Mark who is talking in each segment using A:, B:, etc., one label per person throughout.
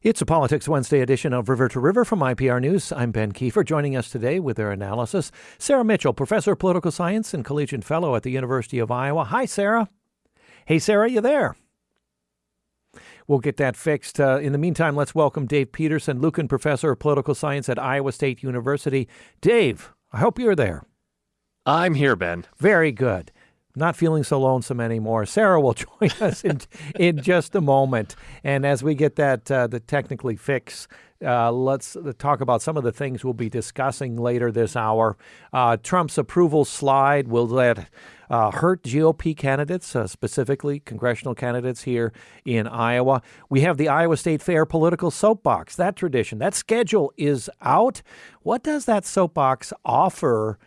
A: It's a Politics Wednesday edition of River to River from IPR News. I'm Ben Kiefer. Joining us today with their analysis, Sara Mitchell, professor of political science and collegiate fellow at the University of Iowa. Hi, Sara. Hey, Sara, you there? We'll get that fixed. In the meantime, let's welcome Dave Peterson, Lucan professor of political science at Iowa State University. Dave, I hope you're there.
B: I'm here, Ben.
A: Very good. Not feeling so lonesome anymore. Sara will join us in just a moment. And as we get that the technically fixed, let's talk about some of the things we'll be discussing later this hour. Trump's approval slide, will that hurt GOP candidates, specifically congressional candidates here in Iowa? We have the Iowa State Fair political soapbox. That tradition, that schedule is out. What does that soapbox offer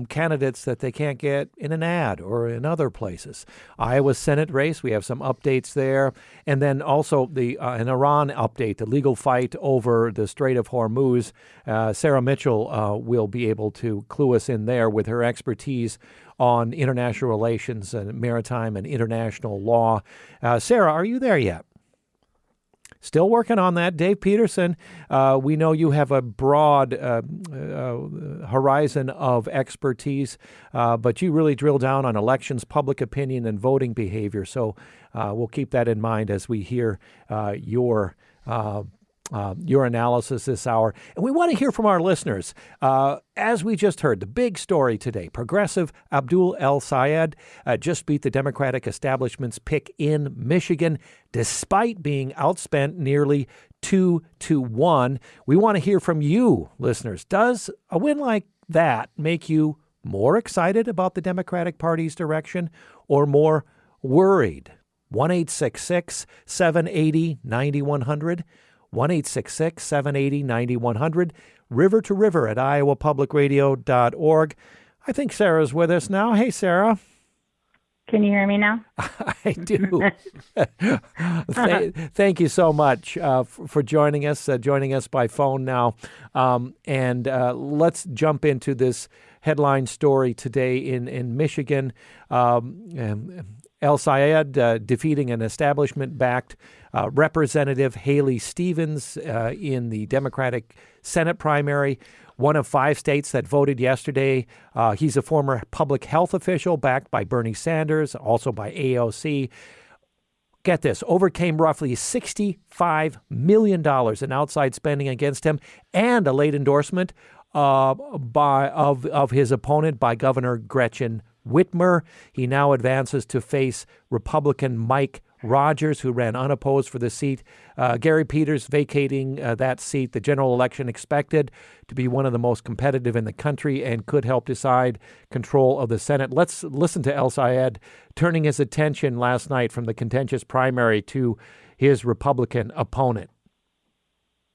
A: candidates that they can't get in an ad or in other places? Iowa Senate race, we have some updates there. And then also an Iran update, the legal fight over the Strait of Hormuz. Sara Mitchell will be able to clue us in there with her expertise on international relations and maritime and international law. Sara, are you there yet? Still working on that. Dave Peterson, we know you have a broad horizon of expertise, but you really drill down on elections, public opinion, and voting behavior. So we'll keep that in mind as we hear your analysis this hour. And we want to hear from our listeners. As we just heard, the big story today, progressive Abdul El-Sayed just beat the Democratic establishment's pick in Michigan, despite being outspent nearly 2-1. We want to hear from you, listeners. Does a win like that make you more excited about the Democratic Party's direction or more worried? 1-866-780-9100. 1-866-780-9100, river to river at iowapublicradio.org. I think Sarah's with us now. Hey, Sara.
C: Can you hear me now?
A: I do. Thank you so much for joining us by phone now. And let's jump into this headline story today in Michigan. El-Sayed defeating an establishment-backed Representative Haley Stevens in the Democratic Senate primary, one of 5 states that voted yesterday. He's a former public health official backed by Bernie Sanders, also by AOC. Get this, overcame roughly $65 million in outside spending against him and a late endorsement of his opponent by Governor Gretchen Whitmer. He now advances to face Republican Mike Rogers, who ran unopposed for the seat. Gary Peters vacating that seat. The general election expected to be one of the most competitive in the country and could help decide control of the Senate. Let's listen to El-Sayed turning his attention last night from the contentious primary to his Republican opponent.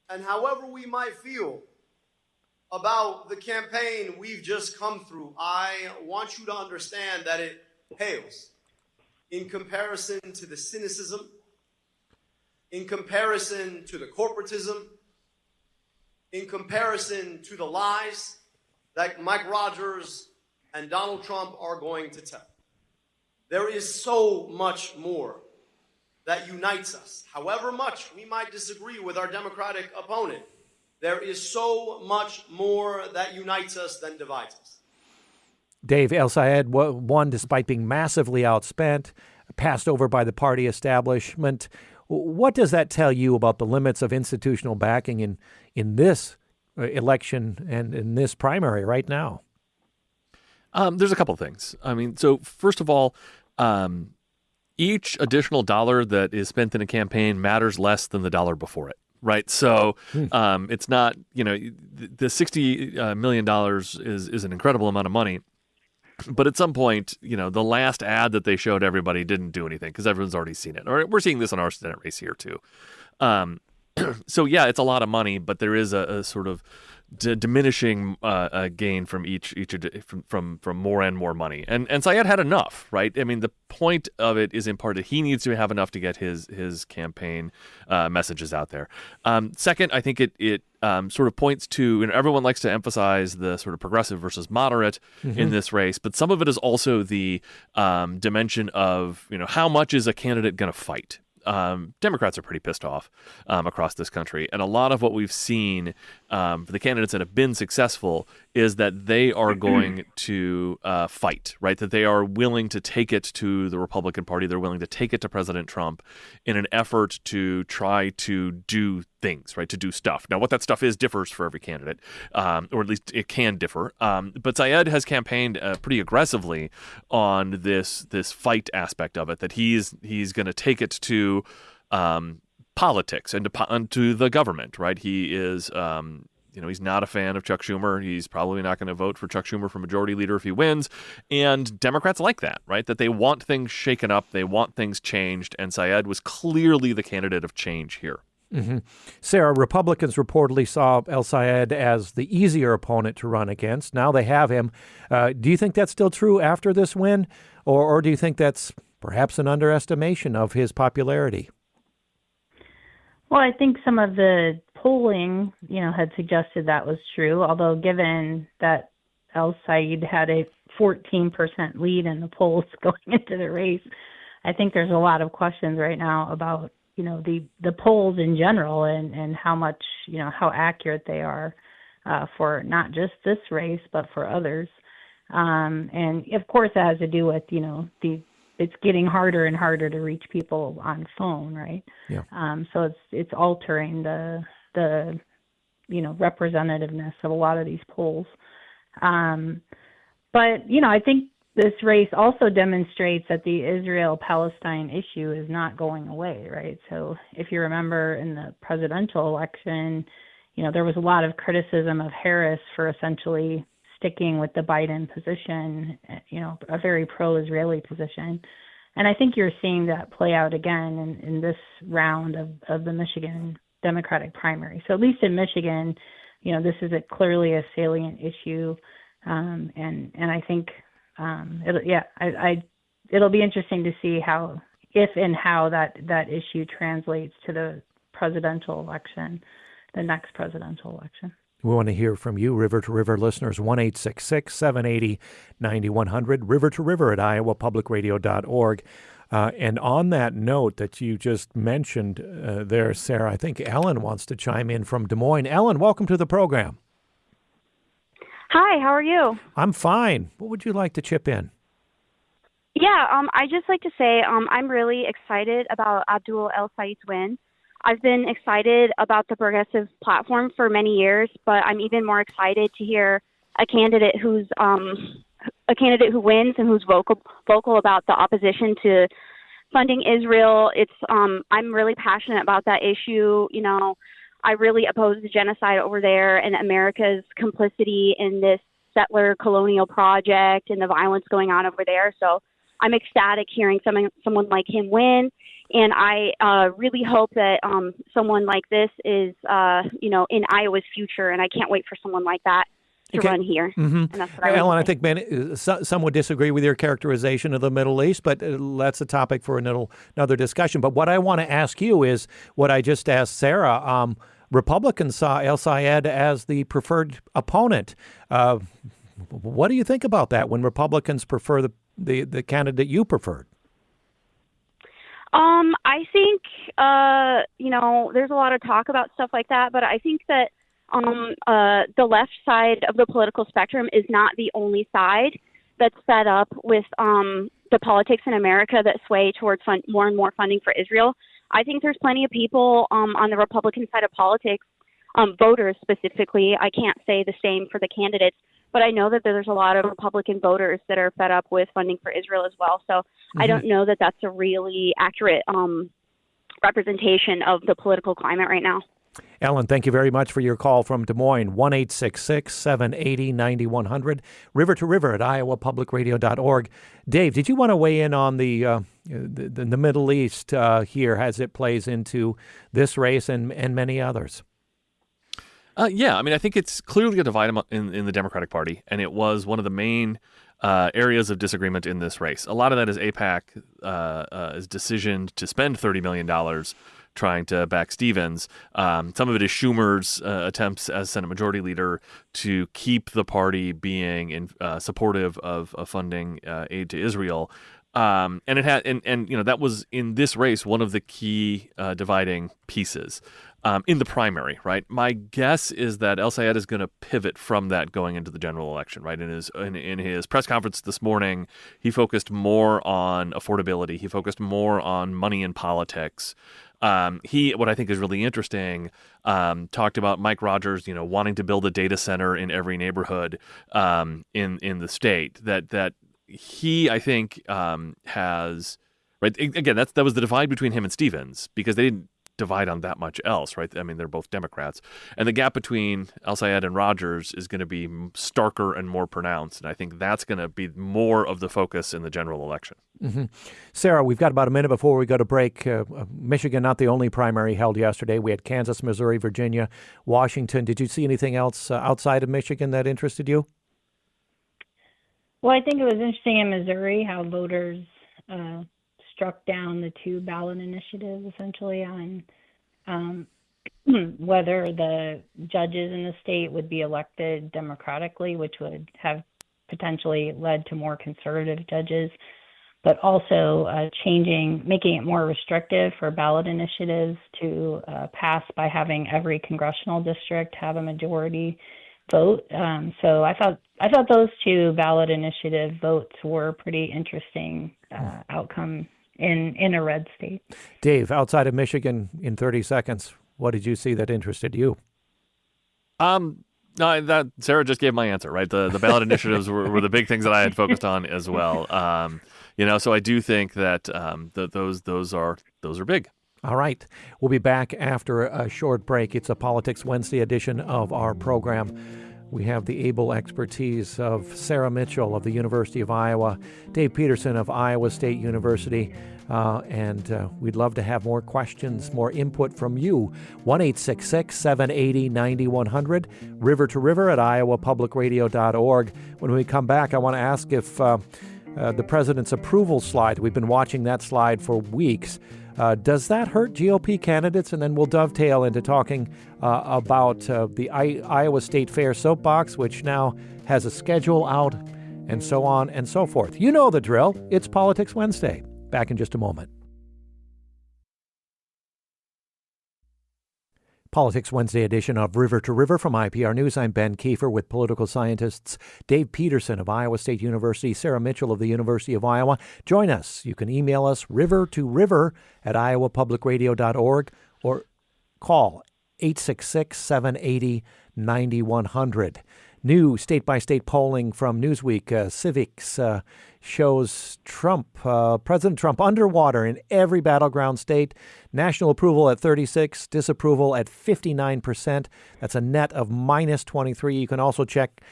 D: And however we might feel about the campaign we've just come through, I want you to understand that it pales in comparison to the cynicism, in comparison to the corporatism, in comparison to the lies that Mike Rogers and Donald Trump are going to tell. There is so much more that unites us. However much we might disagree with our Democratic opponent, there is so much more that unites us than divides us.
A: Dave, El-Sayed won despite being massively outspent, passed over by the party establishment. What does that tell you about the limits of institutional backing in this election and in this primary right now?
B: There's a couple of things. I mean, so first of all, each additional dollar that is spent in a campaign matters less than the dollar before it. Right. So it's not, the $60 million is an incredible amount of money. But at some point, the last ad that they showed everybody didn't do anything because everyone's already seen it. Or we're seeing this in our Senate race here, too. So, yeah, it's a lot of money, but there is a sort of diminishing gain from from more and more money. And Sayed had enough, right? I mean, the point of it is in part that he needs to have enough to get his campaign messages out there. Second, I think it sort of points to, everyone likes to emphasize the sort of progressive versus moderate in this race, but some of it is also the dimension of, how much is a candidate going to fight? Democrats are pretty pissed off across this country. And a lot of what we've seen for the candidates that have been successful is that they are going to fight, right? That they are willing to take it to the Republican Party. They're willing to take it to President Trump in an effort to try to do things, right? To do stuff. Now, what that stuff is differs for every candidate, or at least it can differ. But Syed has campaigned pretty aggressively on this fight aspect of it, that he's going to take it to politics and to the government, right? He is, he's not a fan of Chuck Schumer. He's probably not going to vote for Chuck Schumer for majority leader if he wins. And Democrats like that, right? That they want things shaken up. They want things changed. And Syed was clearly the candidate of change here.
A: Mm-hmm. Sarah, Republicans reportedly saw El Sayed as the easier opponent to run against. Now they have him. Do you think that's still true after this win? Or do you think that's perhaps an underestimation of his popularity?
C: Well, I think some of the polling, had suggested that was true, although given that El Sayed had a 14% lead in the polls going into the race, I think there's a lot of questions right now about the polls in general and how much, how accurate they are for not just this race, but for others. And of course, it has to do with, it's getting harder and harder to reach people on phone, right?
A: Yeah.
C: So it's altering the representativeness of a lot of these polls. But, I think this race also demonstrates that the Israel-Palestine issue is not going away, right? So if you remember in the presidential election, there was a lot of criticism of Harris for essentially sticking with the Biden position, a very pro-Israeli position. And I think you're seeing that play out again in this round of the Michigan Democratic primary. So at least in Michigan, this is clearly a salient issue. And I think it'll be interesting to see if and how that issue translates to the presidential election, the next presidential election.
A: We want to hear from you, River to River listeners, 1-866-780-9100, River to River at iowapublicradio.org. And on that note that you just mentioned there, Sarah, I think Ellen wants to chime in from Des Moines. Ellen, welcome to the program.
E: Hi, how are you?
A: I'm fine. What would you like to chip in?
E: Yeah, I just like to say I'm really excited about Abdul El Sayed's win. I've been excited about the progressive platform for many years, but I'm even more excited to hear a candidate who wins and who's vocal about the opposition to funding Israel. I'm really passionate about that issue. I really oppose the genocide over there and America's complicity in this settler colonial project and the violence going on over there. So I'm ecstatic hearing someone like him win. And I really hope that someone like this is, in Iowa's future. And I can't wait for someone like that to run here.
A: Mm-hmm.
E: And that's what I
A: Ellen, I think some would disagree with your characterization of the Middle East, but that's a topic for another discussion. But what I want to ask you is what I just asked Sarah. Republicans saw El Sayed as the preferred opponent. What do you think about that when Republicans prefer the candidate you preferred?
E: I think, there's a lot of talk about stuff like that, but I think that the left side of the political spectrum is not the only side that's fed up with the politics in America that sway towards more and more funding for Israel. I think there's plenty of people on the Republican side of politics, voters specifically. I can't say the same for the candidates, but I know that there's a lot of Republican voters that are fed up with funding for Israel as well. So I don't know that that's a really accurate representation of the political climate right now.
A: Ellen, thank you very much for your call from Des Moines, 1-866-780-9100, River to River at iowapublicradio.org. Dave, did you want to weigh in on the Middle East here as it plays into this race and many others?
B: Yeah, I mean, I think it's clearly a divide in the Democratic Party, and it was one of the main areas of disagreement in this race. A lot of that is AIPAC's decision to spend $30 million trying to back Stevens. Some of it is Schumer's attempts as Senate Majority Leader to keep the party being supportive of funding aid to Israel. And it had, and that was in this race one of the key dividing pieces in the primary, right? My guess is that El Sayed is going to pivot from that going into the general election, right? In his press conference this morning, he focused more on affordability. He focused more on money in politics. What I think is really interesting, talked about Mike Rogers, wanting to build a data center in every neighborhood in the state. That he, I think, has, right. Again, that was the divide between him and Stevens, because they didn't divide on that much else, right? I mean, they're both Democrats, and the gap between El Sayed and Rogers is going to be starker and more pronounced, and I think that's going to be more of the focus in the general election.
A: Mm-hmm. Sarah, we've got about a minute before we go to break. Michigan, not the only primary held yesterday. We had Kansas, Missouri, Virginia, Washington. Did you see anything else outside of Michigan that interested you?
C: Well, I think it was interesting in Missouri how voters struck down the two ballot initiatives essentially on whether the judges in the state would be elected democratically, which would have potentially led to more conservative judges, but also making it more restrictive for ballot initiatives to pass by having every congressional district have a majority vote. So I thought those two ballot initiative votes were pretty interesting outcome in a red state.
A: Dave, outside of Michigan, in 30 seconds, what did you see that interested you?
B: No, that Sarah just gave my answer, right? The ballot initiatives were the big things that I had focused on as well. So I do think that those are big.
A: All right. We'll be back after a short break. It's a Politics Wednesday edition of our program. We have the able expertise of Sara Mitchell of the University of Iowa, Dave Peterson of Iowa State University, and we'd love to have more questions, more input from you. 1-866-780-9100, river to river at iowapublicradio.org. When we come back, I want to ask if the president's approval slide, we've been watching that slide for weeks, does that hurt GOP candidates? And then we'll dovetail into talking about the Iowa State Fair Soapbox, which now has a schedule out, and so on and so forth. You know the drill. It's Politics Wednesday. Back in just a moment. Politics Wednesday edition of River to River from IPR News. I'm Ben Kiefer with political scientists Dave Peterson of Iowa State University, Sara Mitchell of the University of Iowa. Join us. You can email us river at iowapublicradio.org or call 866-780-9100. New state-by-state polling from Newsweek, Civics, shows President Trump underwater in every battleground state. National approval at 36%, disapproval at 59%. That's a net of minus 23. You can also check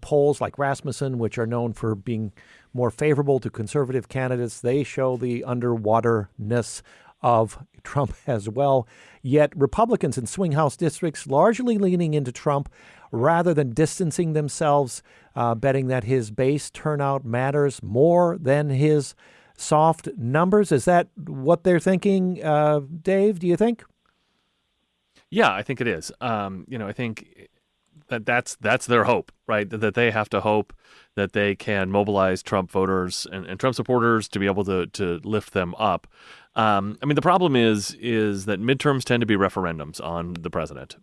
A: polls like Rasmussen, which are known for being more favorable to conservative candidates. They show the underwaterness of Trump as well. Yet Republicans in swing House districts largely leaning into Trump rather than distancing themselves, betting that his base turnout matters more than his soft numbers. Is that what they're thinking, Dave, do you think?
B: Yeah, I think it is. I think that's their hope, right? That they have to hope that they can mobilize Trump voters and Trump supporters to be able to lift them up. The problem is that midterms tend to be referendums on the president.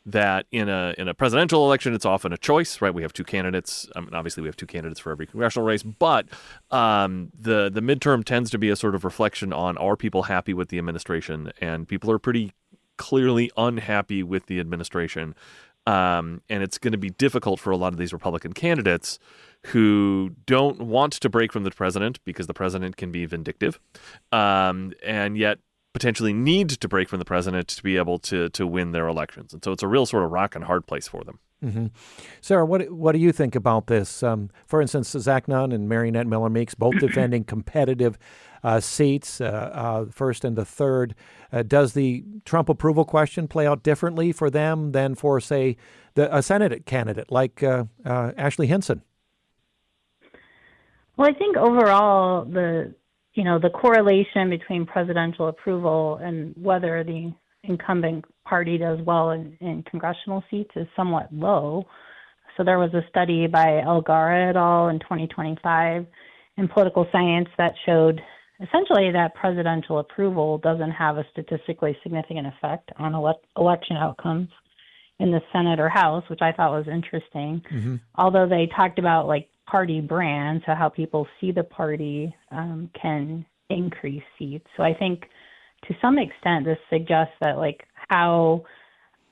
B: That in a presidential election, it's often a choice, right? We have two candidates. Obviously, we have two candidates for every congressional race, but the midterm tends to be a sort of reflection on, are people happy with the administration? And people are pretty clearly unhappy with the administration. And it's going to be difficult for a lot of these Republican candidates who don't want to break from the president because the president can be vindictive, and yet potentially need to break from the president to be able to win their elections. And so it's a real sort of rock and hard place for them.
A: Mm-hmm. Sarah, what do you think about this? For instance, Zach Nunn and Marionette Miller Meeks both defending competitive seats, first and the third. Does the Trump approval question play out differently for them than for, say, a Senate candidate like Ashley Hinson?
C: Well, I think overall the correlation between presidential approval and whether the incumbent party does well in congressional seats is somewhat low. So there was a study by Elgara et al. In 2025, in political science that showed essentially that presidential approval doesn't have a statistically significant effect on election outcomes in the Senate or House, which I thought was interesting.
A: Mm-hmm.
C: Although they talked about like party brand, so how people see the party can increase seats. So I think to some extent this suggests that like how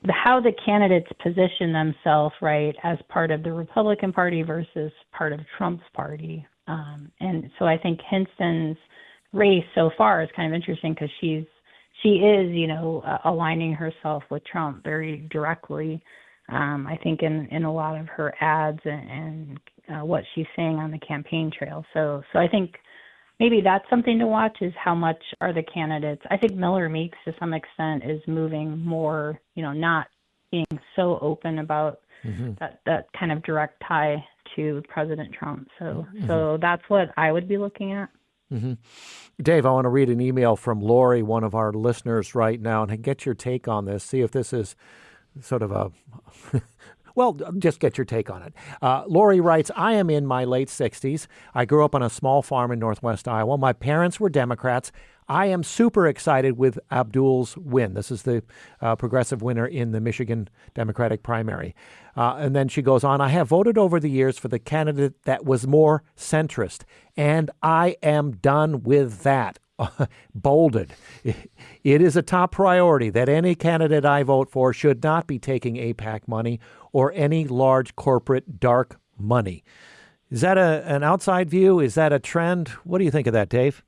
C: the candidates position themselves, right, as part of the Republican Party versus part of Trump's party. And so I think Hinston's race so far is kind of interesting because she is, aligning herself with Trump very directly. I think in a lot of her ads and what she's saying on the campaign trail. So I think maybe that's something to watch is how much are the candidates. I think Miller Meeks to some extent is moving more, not being so open about that kind of direct tie to President Trump. So that's what I would be looking at.
A: Mm-hmm. Dave, I want to read an email from Lori, one of our listeners right now, and get your take on this. See if this is sort of a, well, just get your take on it. Lori writes, I am in my late 60s. I grew up on a small farm in northwest Iowa. My parents were Democrats. I am super excited with Abdul's win. This is the progressive winner in the Michigan Democratic primary. And then she goes on, I have voted over the years for the candidate that was more centrist, and I am done with that. Bolded. It is a top priority that any candidate I vote for should not be taking APAC money or any large corporate dark money. Is that an outside view? Is that a trend? What do you think of that, Dave?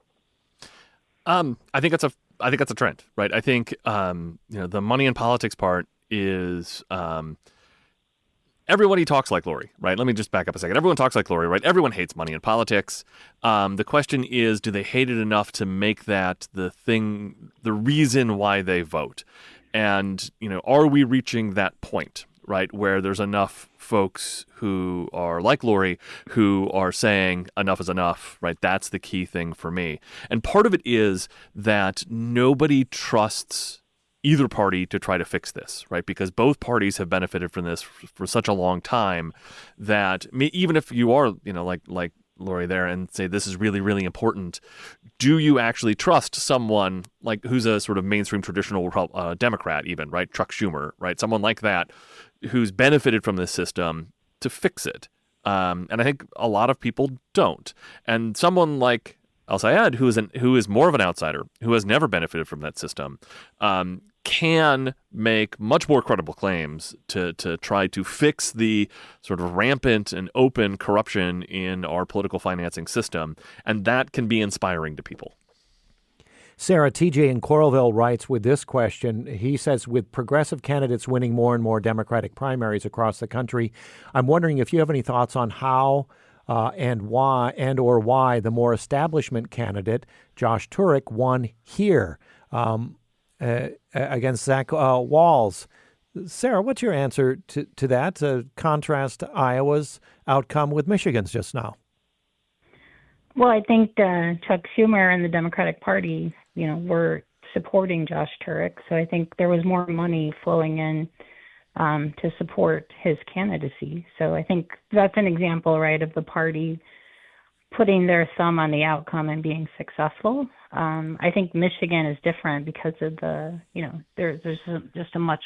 B: I think that's a trend, right? I think the money in politics part is everybody talks like Lori, right? Let me just back up a second. Everyone talks like Lori, right? Everyone hates money in politics. The question is, do they hate it enough to make that the reason why they vote? And, are we reaching that point, right, where there's enough folks who are like Lori who are saying enough is enough, right? That's the key thing for me. And part of it is that nobody trusts either party to try to fix this, right? Because both parties have benefited from this for such a long time that even if you are, like Lori there and say this is really, really important, do you actually trust someone like who's a sort of mainstream traditional Democrat even, right? Chuck Schumer, right? Someone like that who's benefited from this system to fix it. And I think a lot of people don't. And someone like Al-Sayed, who is more of an outsider, who has never benefited from that system, can make much more credible claims to try to fix the sort of rampant and open corruption in our political financing system. And that can be inspiring to people.
A: Sara, TJ in Coralville writes with this question. He says, with progressive candidates winning more and more Democratic primaries across the country, I'm wondering if you have any thoughts on how and why the more establishment candidate, Josh Turek, won here against Zach Walz. Sara, what's your answer to that, to contrast Iowa's outcome with Michigan's just now?
C: Well, I think Chuck Schumer and the Democratic Party, were supporting Josh Turek. So I think there was more money flowing in to support his candidacy. So I think that's an example, right, of the party putting their thumb on the outcome and being successful. I think Michigan is different because of there's just a much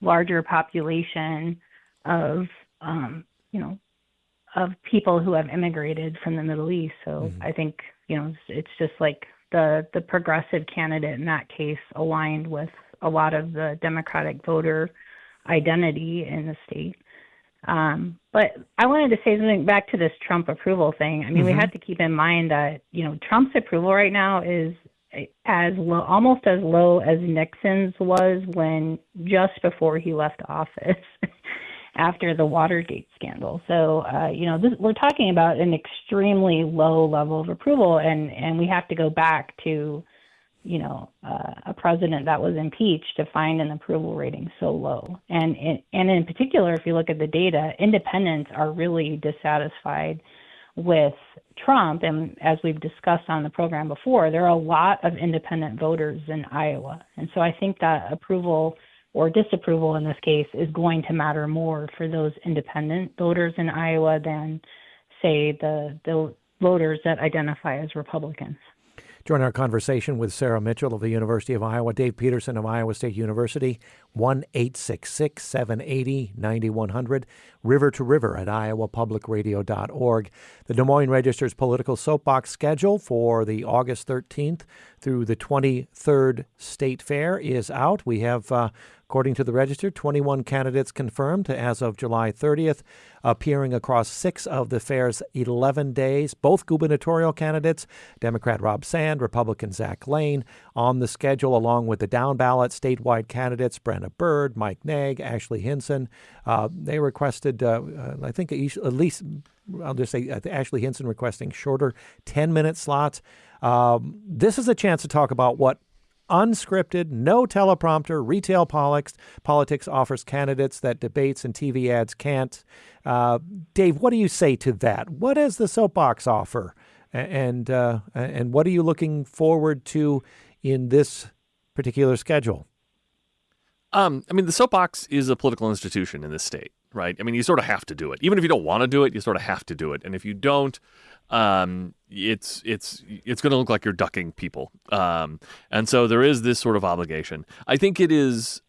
C: larger population of, of people who have immigrated from the Middle East. So I think, it's just like the progressive candidate in that case aligned with a lot of the Democratic voter identity in the state. But I wanted to say something back to this Trump approval thing. I mean, we have to keep in mind that, Trump's approval right now is almost as low as Nixon's was just before he left office after the Watergate scandal. So, we're talking about an extremely low level of approval, and we have to go back to, a president that was impeached to find an approval rating so low. And in particular, if you look at the data, independents are really dissatisfied with Trump. And as we've discussed on the program before, there are a lot of independent voters in Iowa. And so I think that approval or disapproval in this case is going to matter more for those independent voters in Iowa than, say, the voters that identify as Republicans.
A: Join our conversation with Sara Mitchell of the University of Iowa, Dave Peterson of Iowa State University, 1-866-780-9100, river to river at iowapublicradio.org. The Des Moines Register's political soapbox schedule for the August 13th through the 23rd State Fair is out. We have, according to the Register, 21 candidates confirmed as of July 30th, appearing across 6 of the fair's 11 days. Both gubernatorial candidates, Democrat Rob Sand, Republican Zach Lane, on the schedule, along with the down-ballot statewide candidates, Brenna Bird, Mike Naig, Ashley Hinson. They requested, I think, at least, I'll just say Ashley Hinson requesting shorter 10-minute slots. This is a chance to talk about what unscripted, no teleprompter, retail politics offers candidates that debates and TV ads can't. Dave, what do you say to that? What does the soapbox offer? And what are you looking forward to in this particular schedule?
B: The soapbox is a political institution in this state, right? I mean, you sort of have to do it. Even if you don't want to do it, you sort of have to do it. And if you don't, it's going to look like you're ducking people. And so there is this sort of obligation. I think it is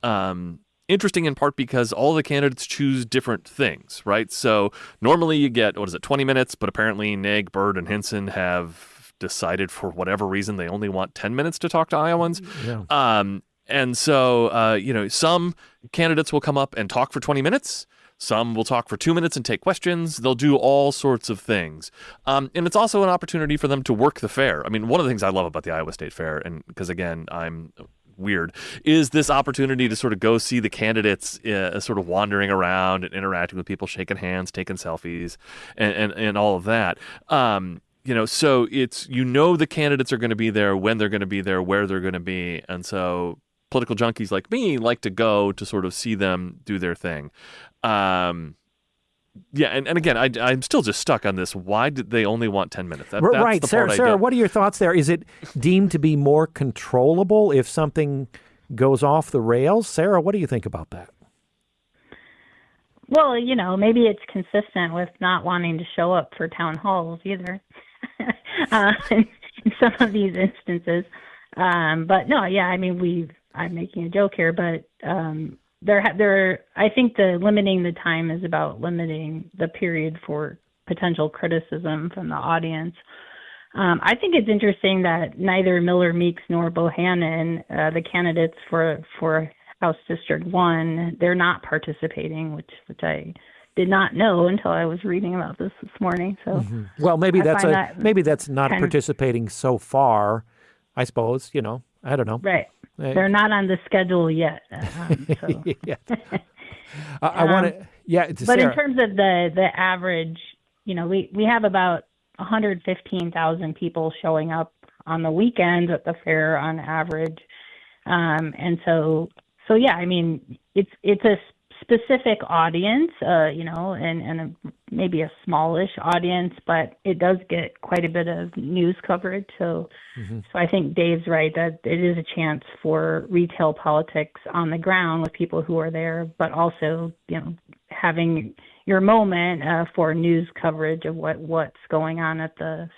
B: interesting in part because all the candidates choose different things, right? So normally you get, 20 minutes, but apparently Naig, Bird, and Hinson have decided for whatever reason they only want 10 minutes to talk to Iowans. Yeah. And so, some candidates will come up and talk for 20 minutes. Some will talk for 2 minutes and take questions. They'll do all sorts of things. And it's also an opportunity for them to work the fair. I mean, one of the things I love about the Iowa State Fair, and because, again, I'm weird, is this opportunity to sort of go see the candidates sort of wandering around and interacting with people, shaking hands, taking selfies, and all of that. So it's, the candidates are going to be there, when they're going to be there, where they're going to be. And so political junkies like me like to go to sort of see them do their thing. And again, I'm still just stuck on this. Why did they only want 10 minutes? That's
A: right,
B: the part
A: Sarah, what are your thoughts there? Is it deemed to be more controllable if something goes off the rails? Sarah, what do you think about that?
C: Well, maybe it's consistent with not wanting to show up for town halls either in some of these instances. But no, yeah, I mean, I'm making a joke here, but I think the limiting the time is about limiting the period for potential criticism from the audience. I think it's interesting that neither Miller Meeks nor Bohannon, the candidates for House District 1, they're not participating, which I did not know until I was reading about this morning. So,
A: well, maybe that's not participating so far, I suppose. I don't know.
C: Right. They're not on the schedule yet.
A: Yeah. I want to,
C: But
A: Sarah.
C: in terms of the average, we have about 115,000 people showing up on the weekends at the fair on average. And so yeah, I mean, it's a specific audience, and maybe a smallish audience, but it does get quite a bit of news coverage. So I think Dave's right that it is a chance for retail politics on the ground with people who are there, but also, having your moment for news coverage of what's going on at the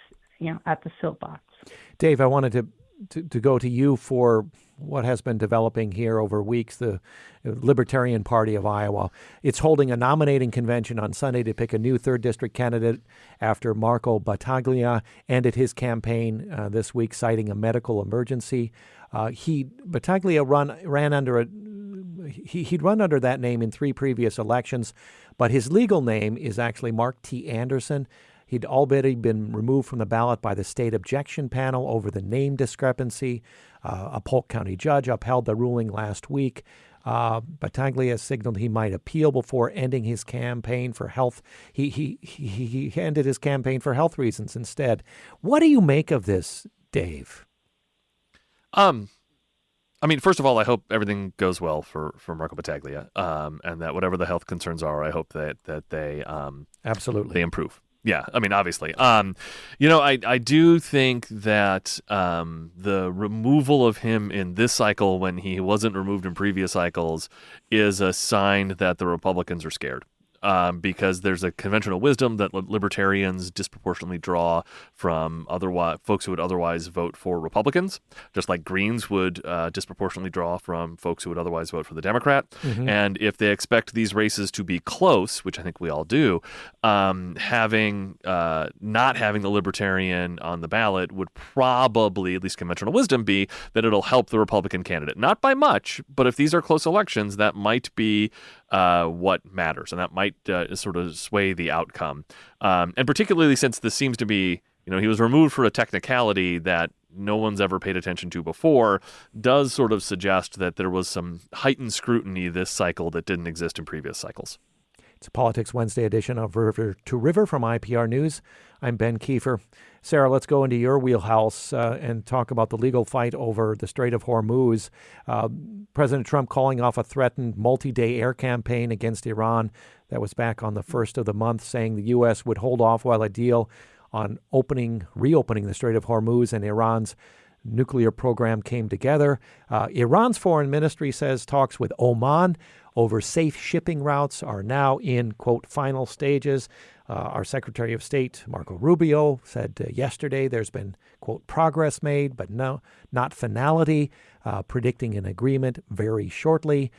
C: soapbox.
A: Dave, I wanted to go to you for what has been developing here over weeks, the Libertarian Party of Iowa. It's holding a nominating convention on Sunday to pick a new 3rd District candidate after Marco Battaglia ended his campaign this week, citing a medical emergency. Battaglia ran under he'd run under that name in 3 previous elections, but his legal name is actually Mark T. Anderson. He'd already been removed from the ballot by the state objection panel over the name discrepancy. A Polk County judge upheld the ruling last week. Battaglia signaled he might appeal before ending his campaign for health. He ended his campaign for health reasons instead. What do you make of this, Dave?
B: First of all, I hope everything goes well for Marco Battaglia, and that whatever the health concerns are, I hope that they
A: absolutely
B: they improve. Yeah, obviously. I do think that the removal of him in this cycle when he wasn't removed in previous cycles is a sign that the Republicans are scared. because there's a conventional wisdom that libertarians disproportionately draw from folks who would otherwise vote for Republicans, just like Greens would disproportionately draw from folks who would otherwise vote for the Democrat. And if they expect these races to be close, which I think we all do, not having the libertarian on the ballot would probably, at least conventional wisdom, be that it'll help the Republican candidate. Not by much, but if these are close elections, that might be what matters, and that might sort of sway the outcome. And particularly since this seems to be, he was removed for a technicality that no one's ever paid attention to before, does sort of suggest that there was some heightened scrutiny this cycle that didn't exist in previous cycles.
A: It's a Politics Wednesday edition of River to River from IPR News. I'm Ben Kiefer. Sara, let's go into your wheelhouse and talk about the legal fight over the Strait of Hormuz. President Trump calling off a threatened multi-day air campaign against Iran. That was back on the first of the month, saying the U.S. would hold off while a deal on reopening the Strait of Hormuz and Iran's nuclear program came together. Iran's foreign ministry says talks with Oman over safe shipping routes are now in, quote, final stages. Our Secretary of State, Marco Rubio, said yesterday there's been, quote, progress made, but no, not finality, predicting an agreement very shortly.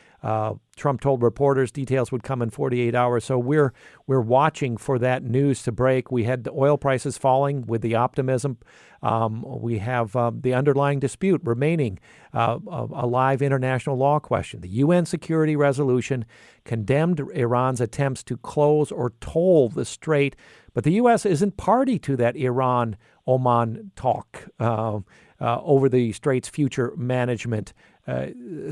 A: Trump told reporters details would come in 48 hours. So we're watching for that news to break. We had the oil prices falling with the optimism. We have the underlying dispute remaining, a live international law question. The UN security resolution condemned Iran's attempts to close or toll the strait, but the U.S. isn't party to that Iran-Oman talk over the strait's future management.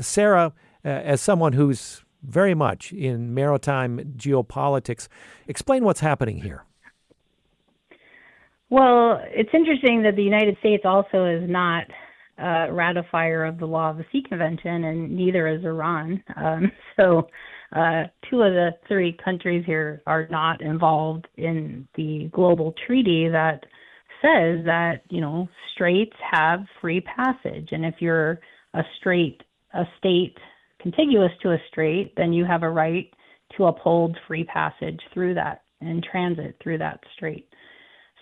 A: Sara, as someone who's very much in maritime geopolitics, explain what's happening here.
C: Well, it's interesting that the United States also is not a ratifier of the Law of the Sea Convention, and neither is Iran. So two of the three countries here are not involved in the global treaty that says that, straits have free passage. And if you're a state contiguous to a strait, then you have a right to uphold free passage through that and transit through that strait.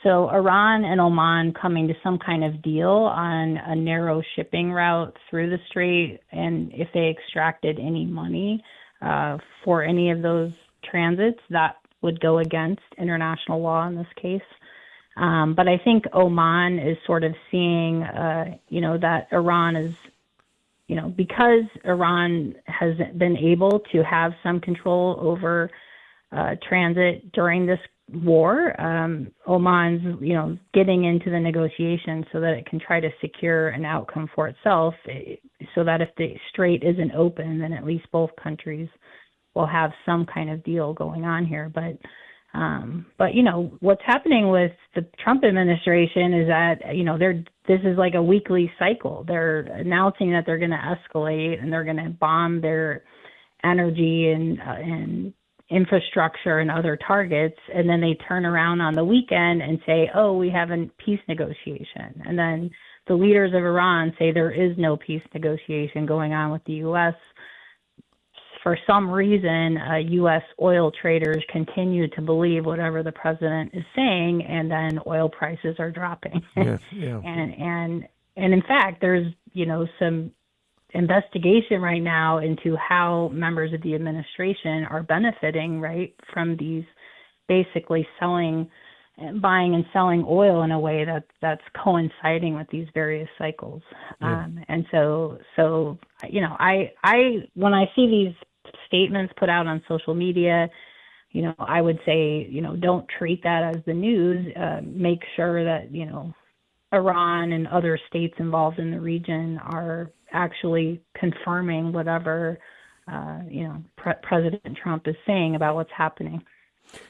C: So Iran and Oman coming to some kind of deal on a narrow shipping route through the strait, and if they extracted any money for any of those transits, that would go against international law in this case. But I think Oman is sort of seeing, that Iran is, because Iran has been able to have some control over transit during this war, Oman's, getting into the negotiations so that it can try to secure an outcome for itself, so that if the strait isn't open, then at least both countries will have some kind of deal going on here. But what's happening with the Trump administration is that, this is like a weekly cycle. They're announcing that they're going to escalate and they're going to bomb their energy and infrastructure and other targets. And then they turn around on the weekend and say, oh, we have a peace negotiation. And then the leaders of Iran say there is no peace negotiation going on with the U.S. For some reason, U.S. oil traders continue to believe whatever the president is saying, and then oil prices are dropping.
A: Yeah.
C: and in fact, there's some investigation right now into how members of the administration are benefiting from these basically buying and selling oil in a way that's coinciding with these various cycles.
A: Yeah.
C: And so I when I see these statements put out on social media, I would say, don't treat that as the news. Make sure that, Iran and other states involved in the region are actually confirming whatever, President Trump is saying about what's happening.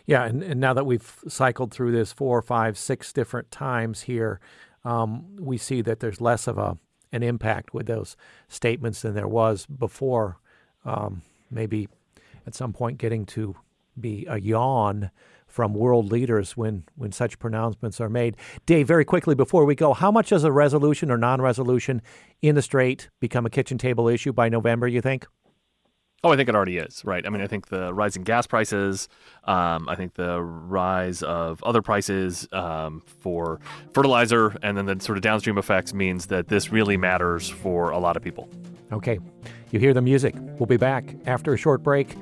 A: Yeah, and now that we've cycled through this 4, 5, 6 different times here, we see that there's less of an impact with those statements than there was before. Maybe at some point getting to be a yawn from world leaders when such pronouncements are made. Dave, very quickly before we go, how much does a resolution or non-resolution in the strait become a kitchen table issue by November, you think?
B: Oh, I think it already is, right? I mean, I think the rising gas prices, I think the rise of other prices for fertilizer, and then the sort of downstream effects means that this really matters for a lot of people.
A: Okay, you hear the music. We'll be back after a short break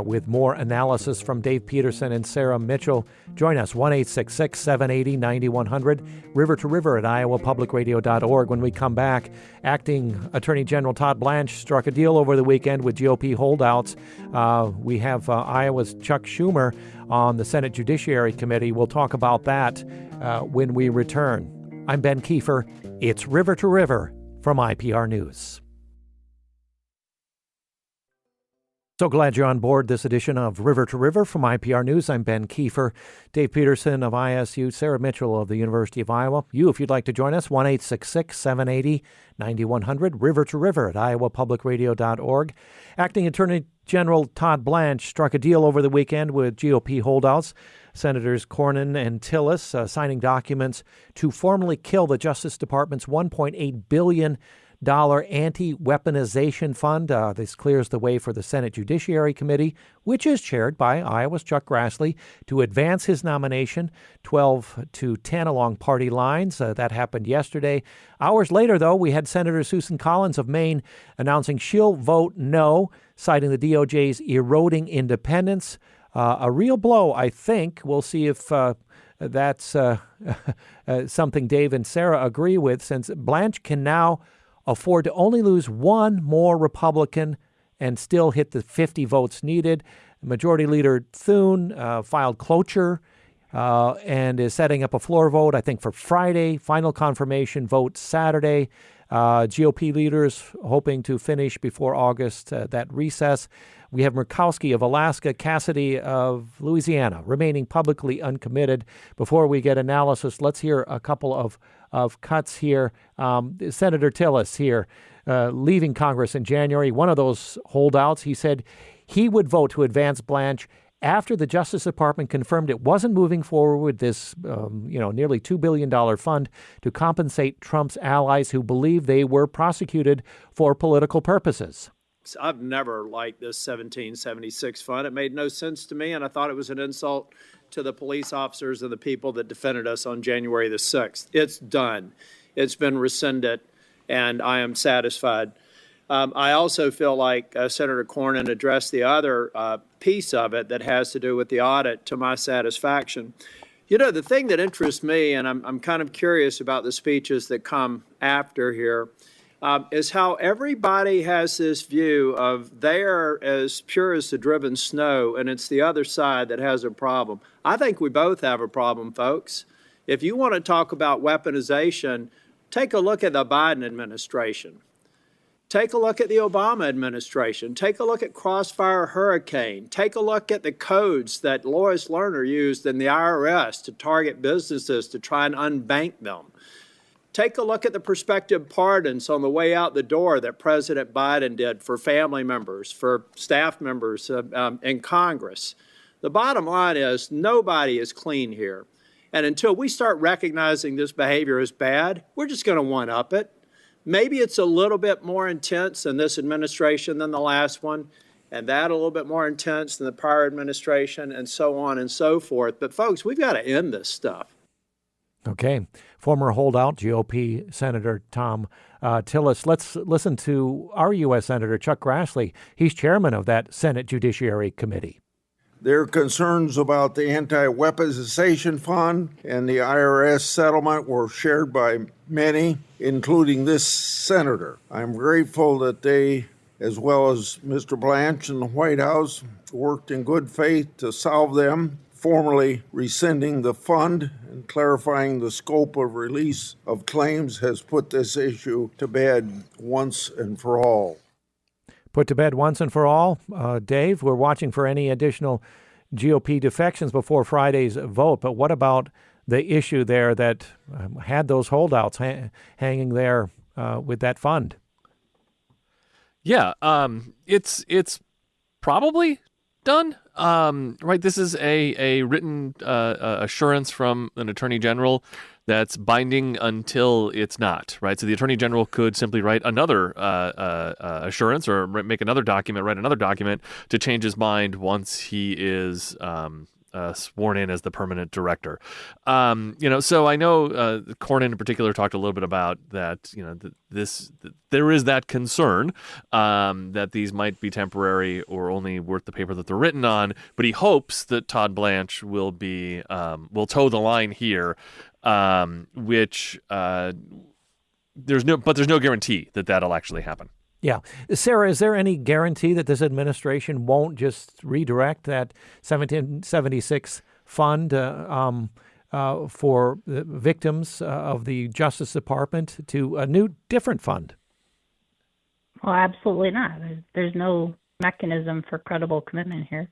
A: with more analysis from Dave Peterson and Sara Mitchell. Join us, 1-866-780-9100, river to river at iowapublicradio.org. When we come back, Acting Attorney General Todd Blanche struck a deal over the weekend with GOP holdouts. We have Iowa's Chuck Schumer on the Senate Judiciary Committee. We'll talk about that when we return. I'm Ben Kiefer. It's River to River from IPR News. So glad you're on board this edition of River to River from IPR News. I'm Ben Kiefer. Dave Peterson of ISU, Sara Mitchell of the University of Iowa. You, if you'd like to join us, 1-866-780-9100, river to river at iowapublicradio.org. Acting Attorney General Todd Blanche struck a deal over the weekend with GOP holdouts, Senators Cornyn and Tillis, signing documents to formally kill the Justice Department's $1.8 billion anti-weaponization fund. This clears the way for the Senate Judiciary Committee, which is chaired by Iowa's Chuck Grassley, to advance his nomination 12-10 along party lines. That happened yesterday. Hours later, though, we had Senator Susan Collins of Maine announcing she'll vote no, citing the DOJ's eroding independence. A real blow, I think. We'll see if that's something Dave and Sara agree with, since Blanche can now afford to only lose one more Republican and still hit the 50 votes needed. Majority Leader Thune filed cloture and is setting up a floor vote, I think, for Friday. Final confirmation vote Saturday. GOP leaders hoping to finish before August, that recess. We have Murkowski of Alaska, Cassidy of Louisiana, remaining publicly uncommitted. Before we get analysis, let's hear a couple of cuts here. Senator Tillis here, leaving Congress in January, one of those holdouts. He said he would vote to advance Blanche after the Justice Department confirmed it wasn't moving forward with this, nearly $2 billion fund to compensate Trump's allies who believe they were prosecuted for political purposes.
F: I've never liked this 1776 fund. It made no sense to me, and I thought it was an insult to the police officers and the people that defended us on January the 6th. It's done. It's been rescinded, and I am satisfied. I also feel like Senator Cornyn addressed the other piece of it that has to do with the audit to my satisfaction. You know, the thing that interests me, and I'm kind of curious about the speeches that come after here, is how everybody has this view of they are as pure as the driven snow, and it's the other side that has a problem. I think we both have a problem, folks. If you want to talk about weaponization, take a look at the Biden administration. Take a look at the Obama administration. Take a look at Crossfire Hurricane. Take a look at the codes that Lois Lerner used in the IRS to target businesses to try and unbank them. Take a look at the prospective pardons on the way out the door that President Biden did for family members, for staff members in Congress. The bottom line is nobody is clean here. And until we start recognizing this behavior as bad, we're just going to one-up it. Maybe it's a little bit more intense in this administration than the last one, and that a little bit more intense than the prior administration, and so on and so forth. But folks, we've got to end this stuff.
A: Okay. Former holdout GOP Senator Tom Tillis. Let's listen to our U.S. Senator Chuck Grassley. He's chairman of that Senate Judiciary Committee.
G: Their concerns about the anti-weaponization fund and the IRS settlement were shared by many, including this senator. I'm grateful that they, as well as Mr. Blanche and the White House, worked in good faith to solve them, formally rescinding the fund and clarifying the scope of release of claims has put this issue to bed once and for all.
A: Put to bed once and for all. Dave, we're watching for any additional GOP defections before Friday's vote, but what about the issue there that had those holdouts hanging there with that fund?
B: Yeah, it's probably done. Right, this is a written assurance from an attorney general that's binding until it's not, right? So the Attorney General could simply write another assurance or make another document, write another document to change his mind once he is sworn in as the permanent director. So I know Cornyn in particular talked a little bit about that, there is that concern that these might be temporary or only worth the paper that they're written on, but he hopes that Todd Blanche will toe the line here, which there's no guarantee that that'll actually happen.
A: Yeah. Sara, is there any guarantee that this administration won't just redirect that 1776 fund for the victims of the Justice Department to a new, different fund?
C: Well, absolutely not. There's no mechanism for credible commitment here.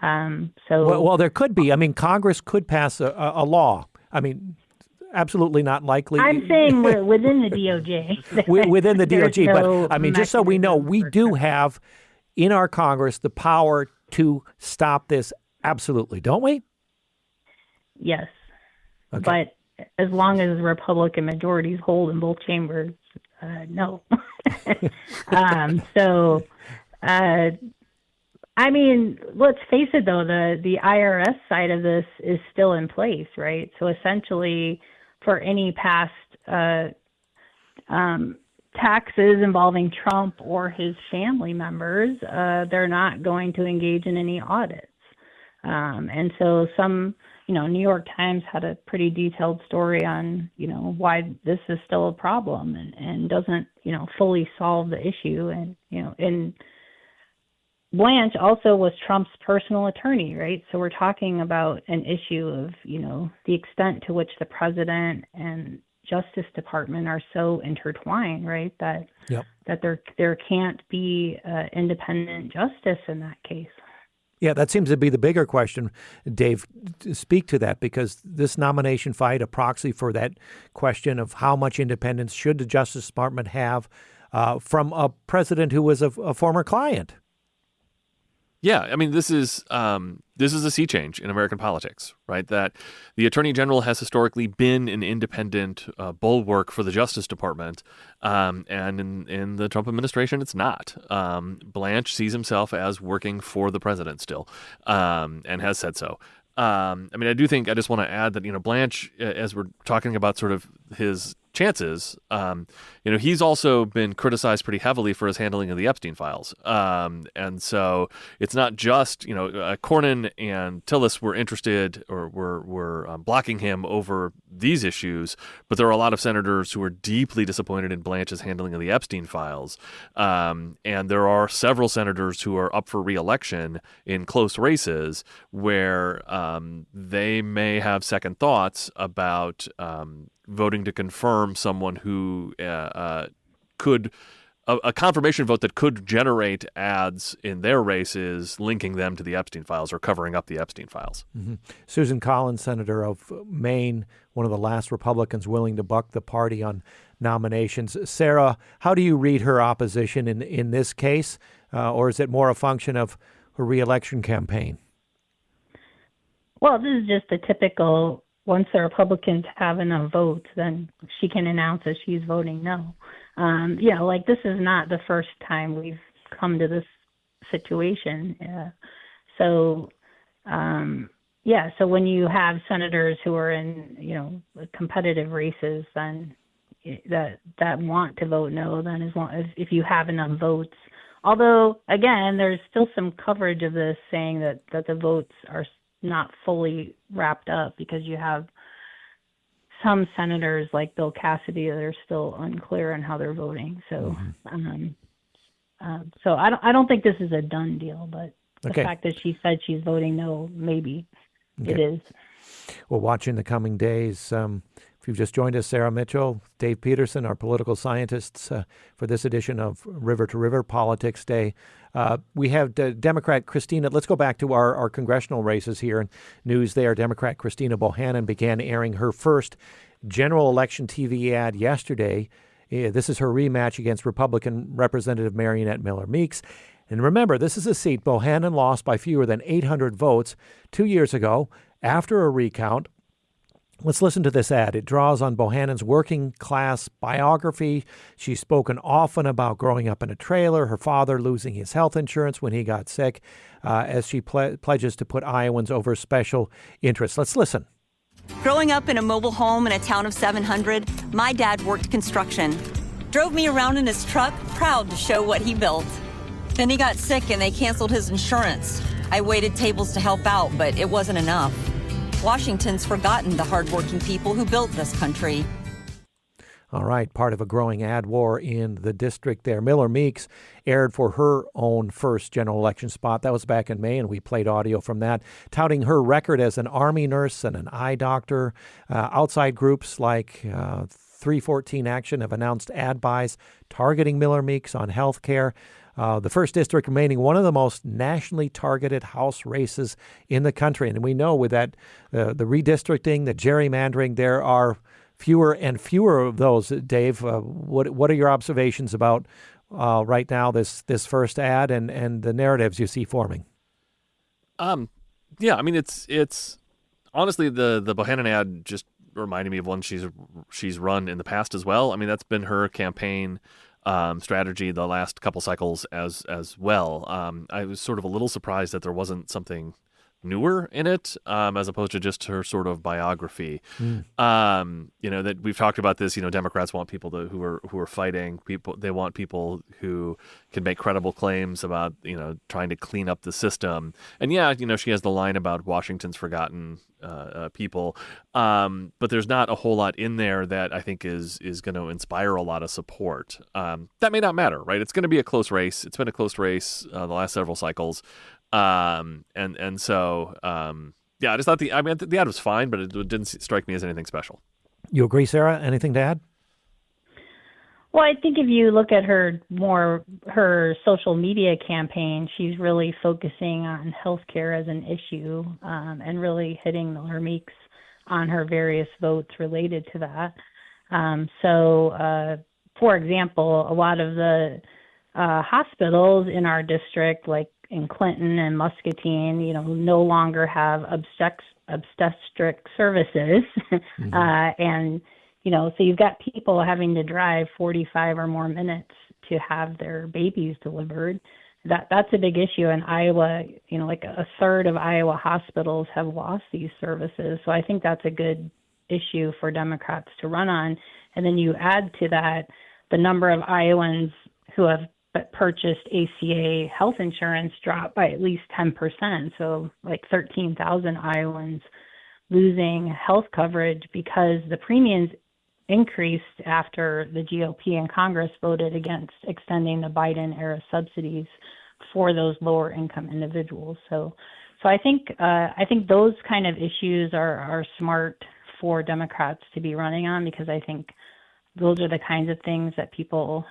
A: Well, there could be. I mean, Congress could pass a law. I mean, absolutely not likely.
C: I'm saying within the DOJ.
A: Within the DOJ.
C: No
A: but, I mean, just so we know, we do have in our Congress the power to stop this. Absolutely. Don't we?
C: Yes.
A: Okay.
C: But as long as Republican majorities hold in both chambers, no. I mean, let's face it, though, the IRS side of this is still in place, right? So essentially, for any past taxes involving Trump or his family members, they're not going to engage in any audits. And so New York Times had a pretty detailed story on, why this is still a problem and doesn't, fully solve the issue. And Blanche also was Trump's personal attorney, right? So we're talking about an issue of, the extent to which the president and Justice Department are so intertwined, right? That there can't be independent justice in that case.
A: Yeah, that seems to be the bigger question. Dave, speak to that, because this nomination fight, a proxy for that question of how much independence should the Justice Department have from a president who was a former client.
B: Yeah, I mean, this is a sea change in American politics, right? That the Attorney General has historically been an independent bulwark for the Justice Department, and in the Trump administration, it's not. Blanche sees himself as working for the president still, and has said so. I mean, I just want to add that, Blanche, as we're talking about sort of his chances, he's also been criticized pretty heavily for his handling of the Epstein files. And so it's not just, Cornyn and Tillis were interested or were blocking him over these issues, but there are a lot of senators who are deeply disappointed in Blanche's handling of the Epstein files. And there are several senators who are up for re-election in close races where they may have second thoughts about voting to confirm someone who could a confirmation vote that could generate ads in their races linking them to the Epstein files or covering up the Epstein files.
A: Mm-hmm. Susan Collins, senator of Maine, one of the last Republicans willing to buck the party on nominations. Sara, how do you read her opposition in this case, or is it more a function of her re-election campaign?
C: Well, this is just a typical, once the Republicans have enough votes, then she can announce that she's voting no. This is not the first time we've come to this situation. So when you have senators who are in, competitive races, then that want to vote no, then as long as if you have enough votes. Although, again, there's still some coverage of this saying that the votes are not fully wrapped up because you have some senators like Bill Cassidy that are still unclear on how they're voting. So, so I don't think this is a done deal, but the fact that she said she's voting no, maybe it is.
A: We'll watch in the coming days. If you've just joined us, Sara Mitchell, Dave Peterson, our political scientists for this edition of River to River Politics Day. We have Democrat Christina. Let's go back to our congressional races here. And news there, Democrat Christina Bohannon began airing her first general election TV ad yesterday. This is her rematch against Republican Representative Marionette Miller Meeks. And remember, this is a seat Bohannon lost by fewer than 800 votes 2 years ago after a recount. Let's listen to this ad. It draws on Bohannon's working class biography. She's spoken often about growing up in a trailer, her father losing his health insurance when he got sick, as she pledges to put Iowans over special interests. Let's listen.
H: Growing up in a mobile home in a town of 700, my dad worked construction. Drove me around in his truck, proud to show what he built. Then he got sick and they canceled his insurance. I waited tables to help out, but it wasn't enough. Washington's forgotten the hardworking people who built this country.
A: All right, part of a growing ad war in the district there. Miller Meeks aired for her own first general election spot. That was back in May, and we played audio from that, touting her record as an Army nurse and an eye doctor. Outside groups like 314 Action have announced ad buys targeting Miller Meeks on health care. The first district remaining one of the most nationally targeted House races in the country. And we know with that, the redistricting, the gerrymandering, there are fewer and fewer of those. Dave, what are your observations about right now, this first ad and the narratives you see forming?
B: Yeah, I mean, it's honestly, the Bohannon ad just reminded me of one she's run in the past as well. I mean, that's been her campaign strategy the last couple cycles as well. I was sort of a little surprised that there wasn't something newer in it, as opposed to just her sort of biography. That we've talked about this. Democrats want people who are fighting people. They want people who can make credible claims about trying to clean up the system. And she has the line about Washington's forgotten people, but there's not a whole lot in there that I think is going to inspire a lot of support. That may not matter, right? It's going to be a close race. It's been a close race the last several cycles. So I just thought the ad was fine, but it didn't strike me as anything special.
A: You agree, Sara? Anything to add?
C: Well, I think if you look at her social media campaign, she's really focusing on healthcare as an issue, and really hitting Miller Meeks on her various votes related to that. For example, a lot of the hospitals in our district, like in Clinton and Muscatine, no longer have obstetric services. And, so you've got people having to drive 45 or more minutes to have their babies delivered. That's a big issue in Iowa. Like a third of Iowa hospitals have lost these services. So I think that's a good issue for Democrats to run on. And then you add to that the number of Iowans who have purchased ACA health insurance dropped by at least 10%. So like 13,000 Iowans losing health coverage because the premiums increased after the GOP in Congress voted against extending the Biden-era subsidies for those lower-income individuals. So I think those kind of issues are smart for Democrats to be running on, because I think those are the kinds of things that people,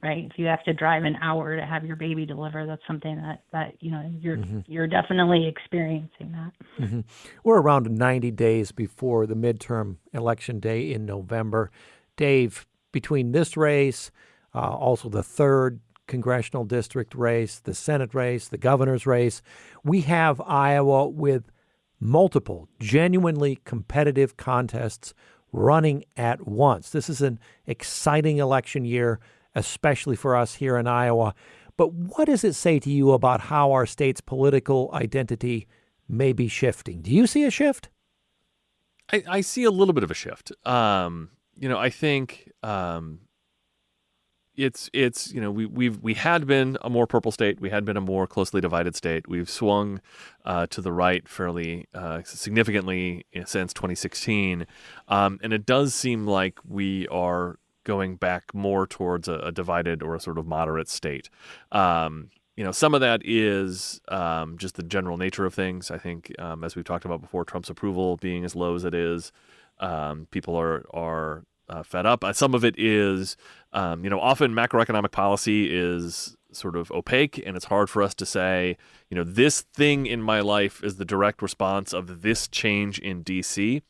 C: right? If you have to drive an hour to have your baby delivered, that's something that you're definitely experiencing that.
A: Mm-hmm. We're around 90 days before the midterm election day in November. Dave, between this race, also the third congressional district race, the Senate race, the governor's race, we have Iowa with multiple genuinely competitive contests running at once. This is an exciting election year, especially for us here in Iowa. But what does it say to you about how our state's political identity may be shifting? Do you see a shift?
B: I see a little bit of a shift. I think we had been a more purple state. We had been a more closely divided state. We've swung to the right fairly significantly since 2016, and it does seem like we are going back more towards a divided or a sort of moderate state. Some of that is just the general nature of things. I think, as we've talked about before, Trump's approval being as low as it is, people are fed up. Some of it is, often macroeconomic policy is sort of opaque, and it's hard for us to say, this thing in my life is the direct response of this change in D.C.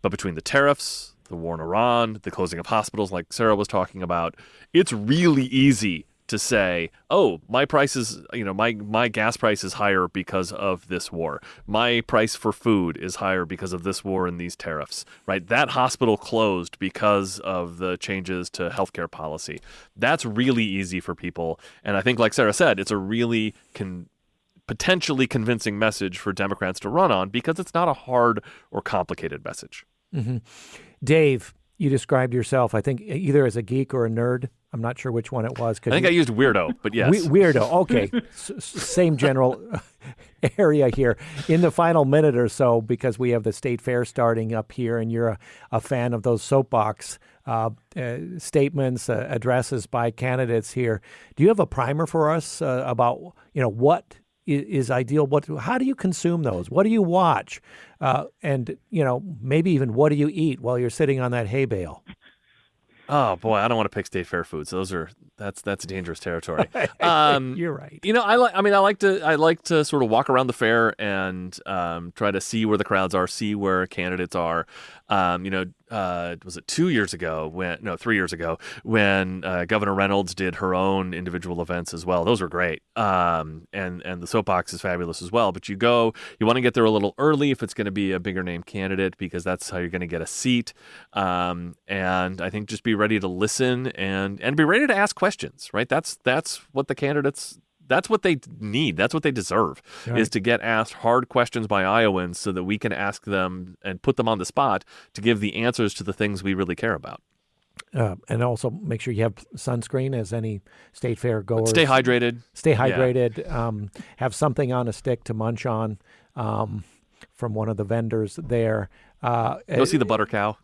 B: But between the tariffs, the war in Iran, the closing of hospitals like Sara was talking about, it's really easy to say, oh, my price is, my gas price is higher because of this war. My price for food is higher because of this war and these tariffs, right? That hospital closed because of the changes to healthcare policy. That's really easy for people. And I think, like Sara said, it's a really potentially convincing message for Democrats to run on because it's not a hard or complicated message.
A: Mm-hmm. Dave, you described yourself, I think, either as a geek or a nerd. I'm not sure which one it was.
B: I think I used weirdo, but yes.
A: Weirdo. Okay. Same general area here. In the final minute or so, because we have the state fair starting up here and you're a fan of those soapbox statements, addresses by candidates here, do you have a primer for us about, what is ideal? How do you consume those? What do you watch? And, maybe even what do you eat while you're sitting on that hay bale?
B: Oh boy, I don't want to pick state fair foods. That's dangerous territory.
A: You're right.
B: I like to sort of walk around the fair and try to see where the crowds are, see where candidates are. Was it 3 years ago when Governor Reynolds did her own individual events as well. Those were great. And the Soapbox is fabulous as well. But you want to get there a little early if it's going to be a bigger name candidate because that's how you're going to get a seat. And I think just be ready to listen and be ready to ask questions, right? That's what the candidates, that's what they need. That's what they deserve, right, is to get asked hard questions by Iowans so that we can ask them and put them on the spot to give the answers to the things we really care about.
A: And also make sure you have sunscreen, as any state fair goers.
B: Stay hydrated.
A: Yeah. Have something on a stick to munch on from one of the vendors there.
B: Go see the butter cow.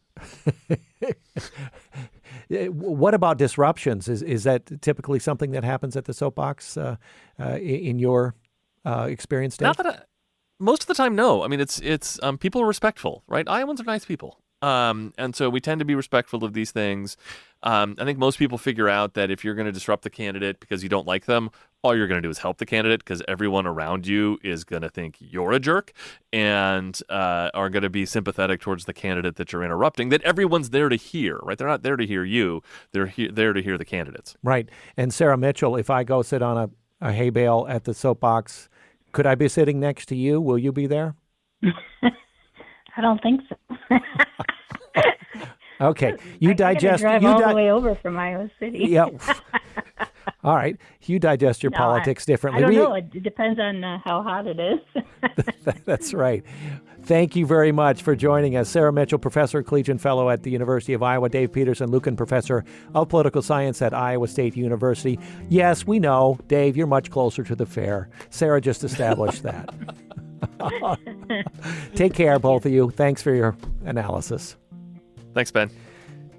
A: What about disruptions? Is that typically something that happens at the Soapbox in your experience, Dave?
B: Most of the time, no. I mean, it's people are respectful, right? Iowans are nice people. And so we tend to be respectful of these things. I think most people figure out that if you're going to disrupt the candidate because you don't like them, all you're going to do is help the candidate because everyone around you is going to think you're a jerk and are going to be sympathetic towards the candidate that you're interrupting, that everyone's there to hear, right? They're not there to hear you. They're there to hear the candidates.
A: Right. And Sara Mitchell, if I go sit on a hay bale at the Soapbox, could I be sitting next to you? Will you be there?
C: I don't think so.
A: Okay, you digest.
C: Drive all the way over from Iowa City.
A: Yeah. All right, you digest your politics differently.
C: I don't know. It depends on how hot it is.
A: That's right. Thank you very much for joining us. Sara Mitchell, Professor, Collegiate Fellow at the University of Iowa. Dave Peterson, Lucan Professor of Political Science at Iowa State University. Yes, we know, Dave, you're much closer to the fair. Sara just established that. Take care, both of you. Thanks for your analysis.
B: Thanks, Ben.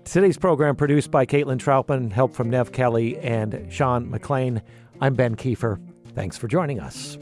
A: Today's program produced by Caitlin Troutman, help from Nev Kelly and Sean McLean. I'm Ben Kiefer. Thanks for joining us.